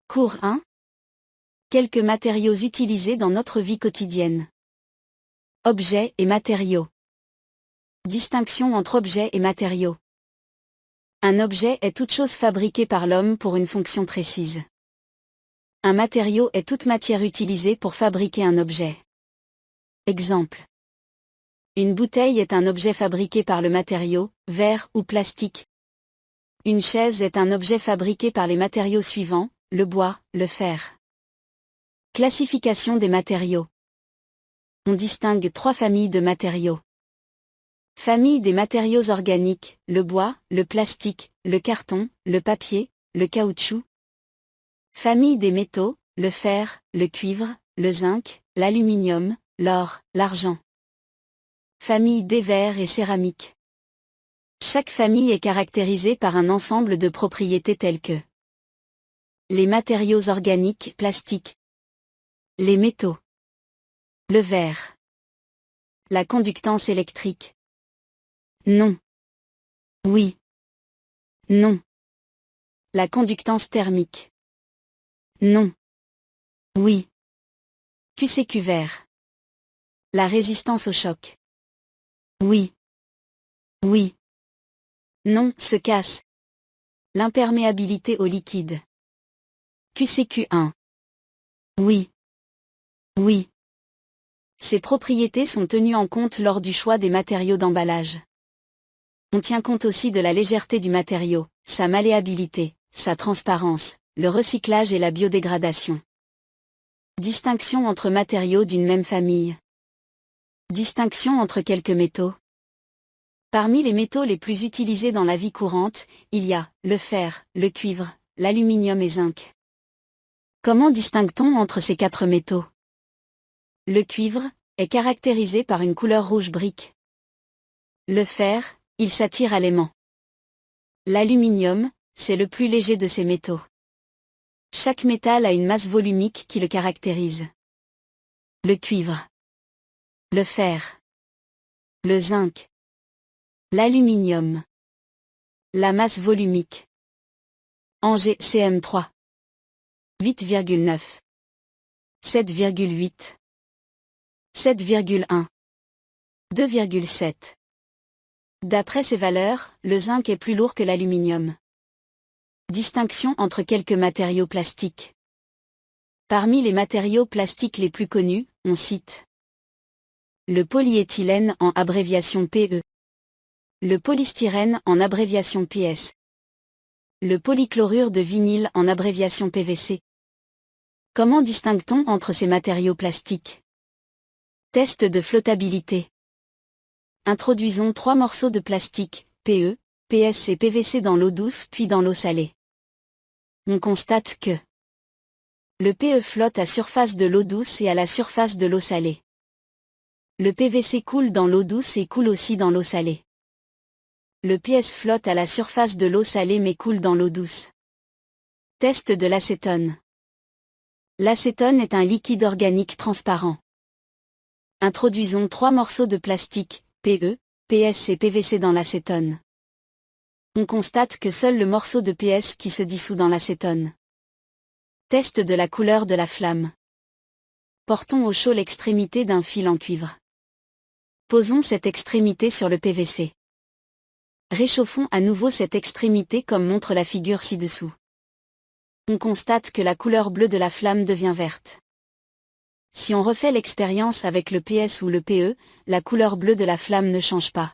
Cours 1. Quelques matériaux utilisés dans notre vie quotidienne. Objets et matériaux. Distinction entre objets et matériaux. Un objet est toute chose fabriquée par l'homme pour une fonction précise. Un matériau est toute matière utilisée pour fabriquer un objet. Exemple. Une bouteille est un objet fabriqué par le matériau, verre ou plastique. Une chaise est un objet fabriqué par les matériaux suivants, le bois, le fer. Classification des matériaux. On distingue 3 familles de matériaux. Famille des matériaux organiques, le bois, le plastique, le carton, le papier, le caoutchouc. Famille des métaux, le fer, le cuivre, le zinc, l'aluminium, l'or, l'argent. Famille des verres et céramiques. Chaque famille est caractérisée par un ensemble de propriétés telles que les matériaux organiques, plastiques, les métaux, le verre, la conductance électrique. Non. Oui. Non. La conductance thermique. Non. Oui. QCQ vert. La résistance au choc. Oui. Oui. Non, se casse. L'imperméabilité au liquide. QCQ1. Oui. Oui. Ces propriétés sont tenues en compte lors du choix des matériaux d'emballage. On tient compte aussi de la légèreté du matériau, sa malléabilité, sa transparence, le recyclage et la biodégradation. Distinction entre matériaux d'une même famille. Distinction entre quelques métaux. Parmi les métaux les plus utilisés dans la vie courante, il y a le fer, le cuivre, l'aluminium et zinc. Comment distingue-t-on entre ces 4 métaux? Le cuivre est caractérisé par une couleur rouge brique. Le fer, il s'attire à l'aimant. L'aluminium, c'est le plus léger de ces métaux. Chaque métal a une masse volumique qui le caractérise. Le cuivre, le fer, le zinc, l'aluminium. La masse volumique. Angers CM3. 8,9. 7,8. 7,1. 2,7. D'après ces valeurs, le zinc est plus lourd que l'aluminium. Distinction entre quelques matériaux plastiques. Parmi les matériaux plastiques les plus connus, on cite le polyéthylène en abréviation PE, le polystyrène en abréviation PS, le polychlorure de vinyle en abréviation PVC. Comment distingue-t-on entre ces matériaux plastiques? Test de flottabilité. Introduisons 3 morceaux de plastique, PE, PS et PVC dans l'eau douce puis dans l'eau salée. On constate que le PE flotte à surface de l'eau douce et à la surface de l'eau salée. Le PVC coule dans l'eau douce et coule aussi dans l'eau salée. Le PS flotte à la surface de l'eau salée mais coule dans l'eau douce. Test de l'acétone. L'acétone est un liquide organique transparent. Introduisons 3 morceaux de plastique, PE, PS et PVC dans l'acétone. On constate que seul le morceau de PS qui se dissout dans l'acétone. Test de la couleur de la flamme. Portons au chaud l'extrémité d'un fil en cuivre. Posons cette extrémité sur le PVC. Réchauffons à nouveau cette extrémité comme montre la figure ci-dessous. On constate que la couleur bleue de la flamme devient verte. Si on refait l'expérience avec le PS ou le PE, la couleur bleue de la flamme ne change pas.